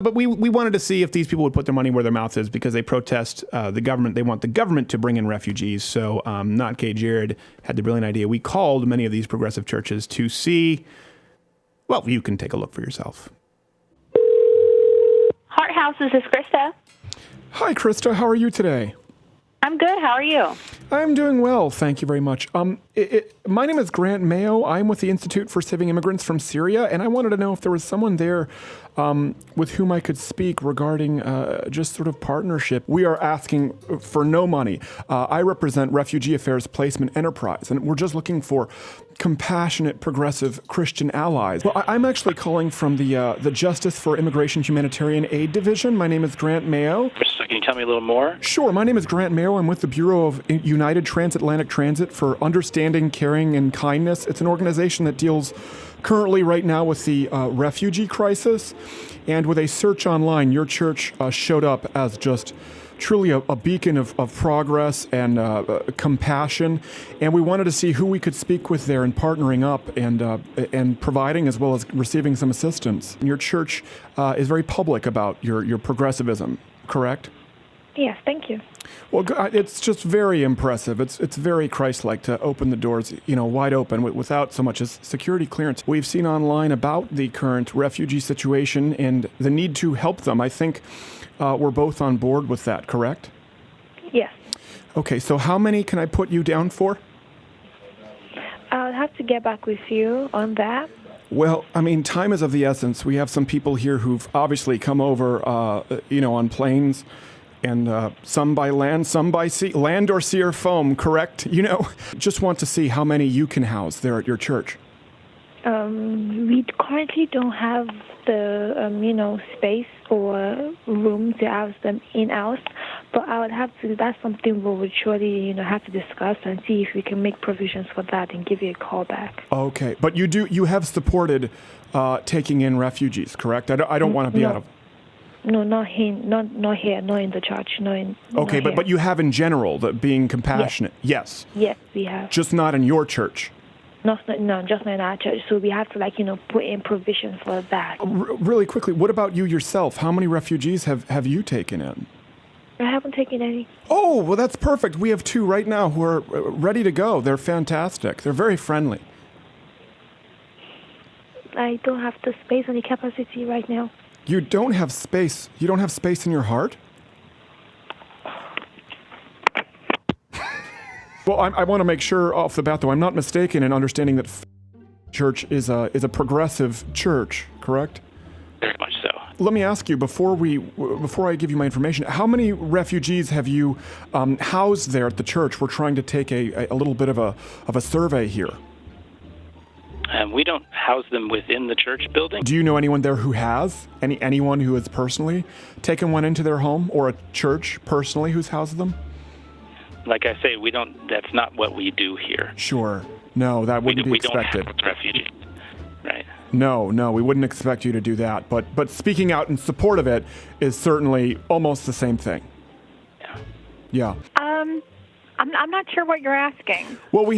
But we wanted to see if these people would put their money where their mouth is because they protest the government. They want the government to bring in refugees. So Not Gay Jared had the brilliant idea. We called many of these progressive churches to see, well, you can take a look for yourself. Heart House, this is Krista. Hi, Krista. How are you today? I'm good. How are you? I'm doing well. Thank you very much. My name is Grant Mayo. I'm with the Institute for Saving Immigrants from Syria, and I wanted to know if there was someone there with whom I could speak regarding just sort of partnership. We are asking for no money. I represent Refugee Affairs Placement Enterprise, and we're just looking for compassionate, progressive Christian allies. Well, I'm actually calling from the Justice for Immigration Humanitarian Aid Division. My name is Grant Mayo. So can you tell me a little more? Sure. My name is Grant Mayo. I'm with the Bureau of United Transatlantic Transit for Understanding, Caring, and Kindness. It's an organization that deals currently right now with the refugee crisis. And with a search online, your church showed up as just truly a beacon of progress and compassion. And we wanted to see who we could speak with there and partnering up and providing as well as receiving some assistance. Your church is very public about your progressivism, correct? Yes, thank you. Well, it's just very impressive. It's very Christ-like to open the doors, wide open without so much as security clearance. We've seen online about the current refugee situation and the need to help them. I think we're both on board with that, correct? Yes. Okay, so how many can I put you down for? I'll have to get back with you on that. Well, I mean, time is of the essence. We have some people here who've obviously come over, on planes, and some by land, some by sea, land or sea or foam, correct? Just want to see how many you can house there at your church. We currently don't have the, space or room to house them in-house, but I would have to, that's something we would surely, have to discuss and see if we can make provisions for that and give you a call back. Okay, but you have supported taking in refugees, correct? I don't want to be out of... No, not here, not in the church, Okay, but you have in general, being compassionate, yes? Yes, we have. Just not in your church? No, just not in our church. So we have to, put in provisions for that. Really quickly, what about you yourself? How many refugees have you taken in? I haven't taken any. Oh, well, that's perfect. We have 2 right now who are ready to go. They're fantastic. They're very friendly. I don't have the space or the capacity right now. You don't have space? You don't have space in your heart? Well, I want to make sure off the bat, though, I'm not mistaken in understanding that church is a progressive church, correct? Very much so. Let me ask you, before I give you my information, how many refugees have you housed there at the church? We're trying to take a little bit of a survey here. We don't house them within the church building. Do you know anyone there who has? Anyone who has personally taken one into their home, or a church personally who's housed them? Like I say, we don't. That's not what we do here. Sure. No, that wouldn't be expected. We don't house refugees. Right. No, we wouldn't expect you to do that. But speaking out in support of it is certainly almost the same thing. Yeah. I'm not sure what you're asking. Well,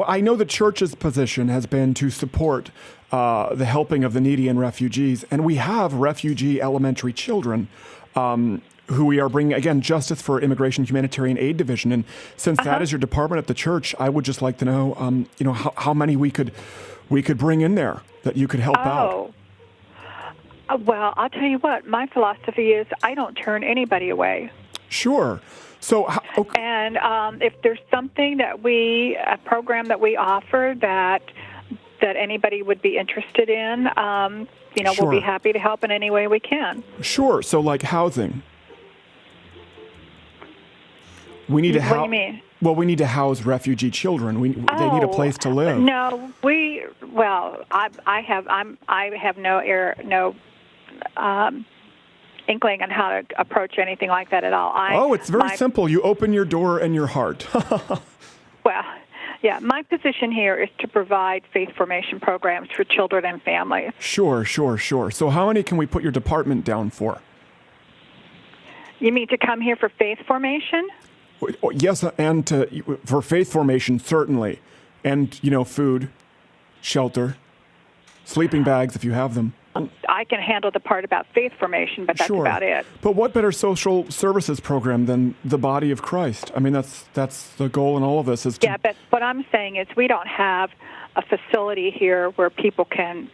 I know the church's position has been to support the helping of the needy and refugees, and we have refugee elementary children who we are bringing, again, Justice for Immigration Humanitarian Aid Division. And since that is your department at the church, I would just like to know, how many we could bring in there that you could help out. Well, I'll tell you what, my philosophy is I don't turn anybody away. Sure. So, okay. And if there's something a program that we offer that anybody would be interested in, Sure. We'll be happy to help in any way we can. Sure. So, like housing. We need to What do you mean? Well, we need to house refugee children. They need a place to live. No, I have no inkling on how to approach anything like that at all. It's very simple. You open your door and your heart. Well, yeah, my position here is to provide faith formation programs for children and families. Sure. So how many can we put your department down for? You mean to come here for faith formation? Yes, and for faith formation, certainly. And, food, shelter, sleeping bags if you have them. I can handle the part about faith formation, but that's Sure. about it. But what better social services program than the body of Christ? I mean, that's the goal in all of this is to... Yeah, but what I'm saying is we don't have a facility here where people can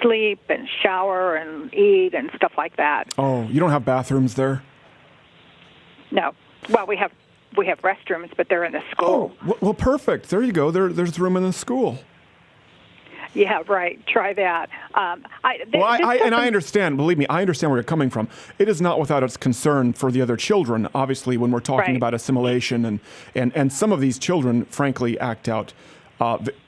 sleep and shower and eat and stuff like that. Oh, you don't have bathrooms there? No. Well, we have restrooms, but they're in the school. Oh, well, perfect. There you go. There's room in the school. Yeah, right. Try that. I understand. Believe me, I understand where you're coming from. It is not without its concern for the other children. Obviously, when we're talking Right. about assimilation, and some of these children, frankly, act out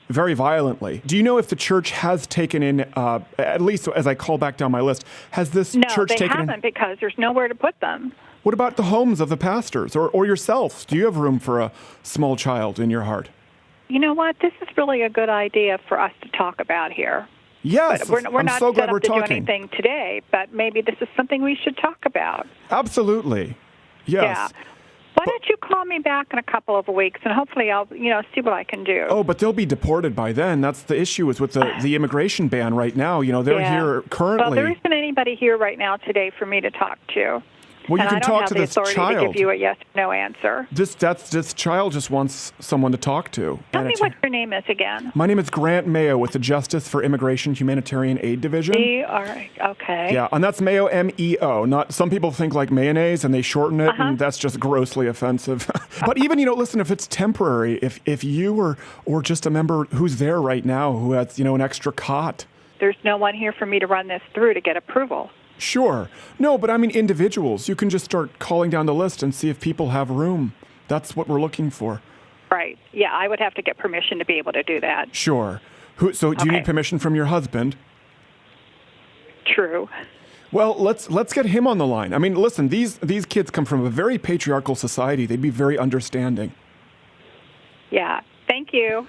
very violently. Do you know if the church has taken in, at least as I call back down my list, has this No, church they taken in? haven't because there's nowhere to put them. What about the homes of the pastors or yourself? Do you have room for a small child in your heart? You know what? This is really a good idea for us to talk about here. Yes, We're I'm not so set glad up we're to do talking. anything today, but maybe this is something we should talk about. Absolutely. Yes. Yeah. Why don't you call me back in a couple of weeks, and hopefully I'll, see what I can do. Oh, but they'll be deported by then. That's the issue is with the immigration ban right now. They're Yeah. here currently. Well, there isn't anybody here right now today for me to talk to. Well, you and can I don't talk have to the this authority to child. give you a yes or no answer. This child just wants someone to talk to. Tell And me it's- what your name is again. My name is Grant Mayo with the Justice for Immigration Humanitarian Aid Division. Okay. Yeah, and that's Mayo, M-E-O. Not some people think like mayonnaise and they shorten it, and that's just grossly offensive. But even listen, if it's temporary, if you or just a member who's there right now who has an extra cot. There's no one here for me to run this through to get approval. Sure. No, but I mean individuals. You can just start calling down the list and see if people have room. That's what we're looking for. Right. Yeah, I would have to get permission to be able to do that. Sure. So do you need permission from your husband? True. Well, let's get him on the line. I mean, listen, these kids come from a very patriarchal society. They'd be very understanding. Yeah. Thank you.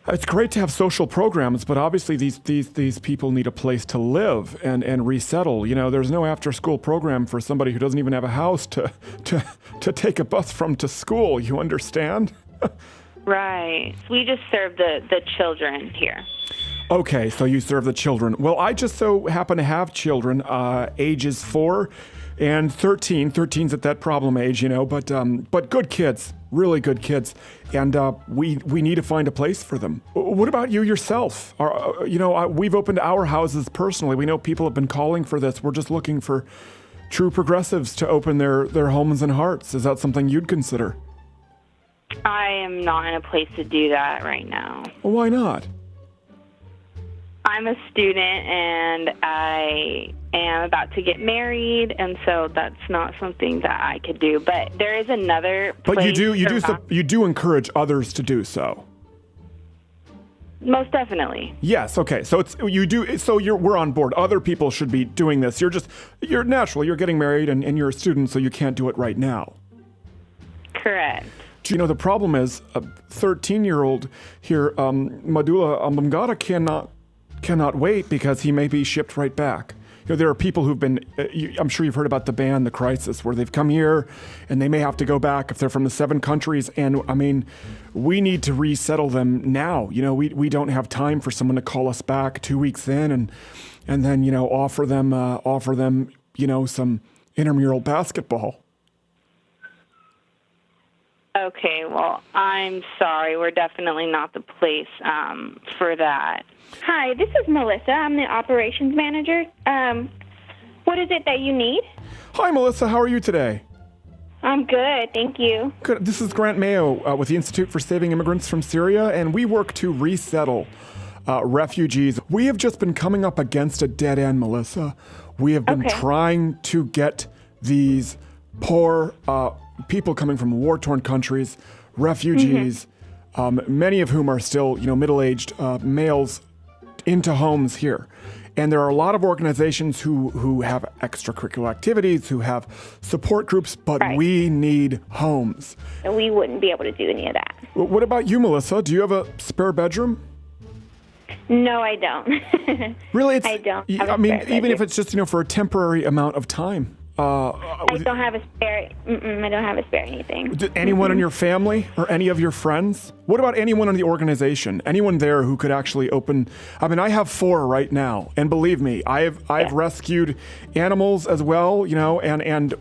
It's great to have social programs, but obviously these people need a place to live and resettle. There's no after-school program for somebody who doesn't even have a house to take a bus from to school. You understand? Right. We just serve the children here. Okay, so you serve the children. Well, I just so happen to have children, ages 4 and 13. 13's at that problem age, but good kids, really good kids, and we need to find a place for them. What about you yourself? We've opened our houses personally. We know people have been calling for this. We're just looking for true progressives to open their homes and hearts. Is that something you'd consider? I am not in a place to do that right now. Well, why not? I'm a student and I am about to get married, and so that's not something that I could do. But there is another place. But you do encourage others to do so. Most definitely. Yes. Okay. So we're on board. Other people should be doing this. You're getting married and you're a student, so you can't do it right now. Correct. The problem is a 13-year-old here, Madula Ambamgata cannot wait because he may be shipped right back. There are people who've been, I'm sure you've heard about the ban, the crisis, where they've come here and they may have to go back if they're from the 7 countries. And I mean, we need to resettle them now. We don't have time for someone to call us back 2 weeks in and then, offer them, some intramural basketball. Okay, well, I'm sorry. We're definitely not the place for that. Hi, this is Melissa. I'm the operations manager. What is it that you need? Hi, Melissa. How are you today? I'm good, thank you. Good. This is Grant Mayo with the Institute for Saving Immigrants from Syria, and we work to resettle refugees. We have just been coming up against a dead end, Melissa. We have been trying to get these poor people coming from war-torn countries, refugees, many of whom are still, middle-aged males, into homes here. And there are a lot of organizations who have extracurricular activities, who have support groups, but we need homes. And we wouldn't be able to do any of that. What about you, Melissa? Do you have a spare bedroom? No, I don't. Really? I don't. I mean, even if it's just, for a temporary amount of time, I don't have a spare. I don't have a spare anything. Anyone in your family or any of your friends? What about anyone in the organization? Anyone there who could actually open? I mean, I have 4 right now, and believe me, I've rescued animals as well. You know, and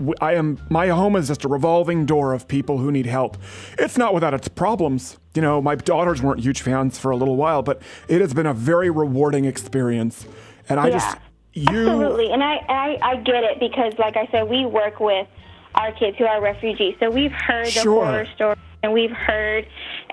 my home is just a revolving door of people who need help. It's not without its problems. You know, my daughters weren't huge fans for a little while, but it has been a very rewarding experience, and I just. Absolutely, and I get it because, like I said, we work with our kids who are refugees, so we've heard the horror stories and we've heard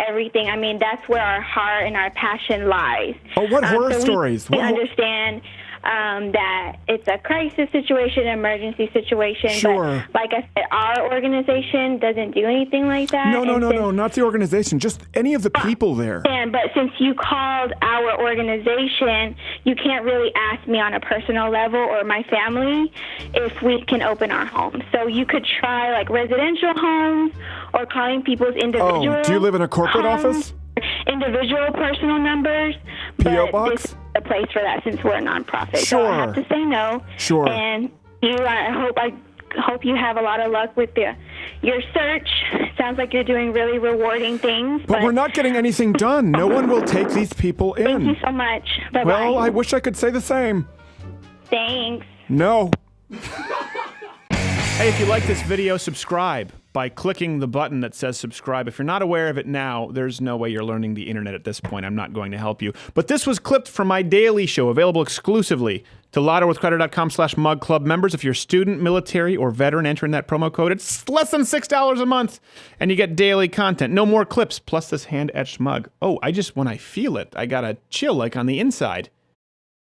everything. I mean, that's where our heart and our passion lies. Oh, what horror stories? We understand that it's a crisis situation, emergency situation. Sure. But like I said, our organization doesn't do anything like that. No, not the organization. Just any of the people there. But since you called our organization, you can't really ask me on a personal level or my family if we can open our homes. So you could try like residential homes or calling people's individual. Oh, do you live in a corporate homes, office? Individual personal numbers. P.O. box? This is the place for that since we're a nonprofit. Sure. So I have to say no. Sure. And I hope you have a lot of luck with your search. Sounds like you're doing really rewarding things. But we're not getting anything done. No one will take these people in. Thank you so much. Bye-bye. Well, I wish I could say the same. Thanks. No. Hey, if you like this video, subscribe by clicking the button that says subscribe. If you're not aware of it now, there's no way you're learning the internet at this point. I'm not going to help you. But this was clipped from my daily show, available exclusively to LottoWithCreditor.com/MugClub members. If you're a student, military, or veteran, enter in that promo code. It's less than $6 a month, and you get daily content. No more clips, plus this hand-etched mug. Oh, when I feel it, I got a chill like on the inside.